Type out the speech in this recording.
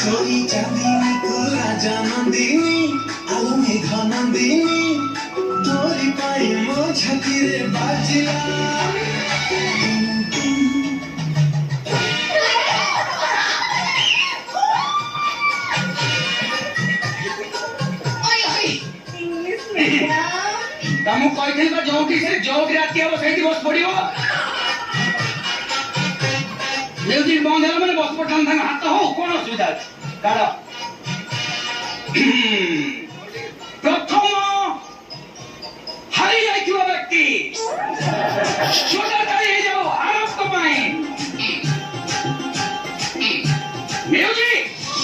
सोई चांदनी को राजा नंदिनी आलो मेघ नंदिनी तोरी पाई मो छाती रे बाजिला तमु कहथिल बा जोगी से जोग राती हो सही बस पड़ियो म्यूजिक बंद होला माने बस पठान थंग हाथ हो कोन सुविधा काढ प्रथम हारी जाइथिबा व्यक्ति छोटा ताली हे जाओ आरंभ को पाए म्यूजिक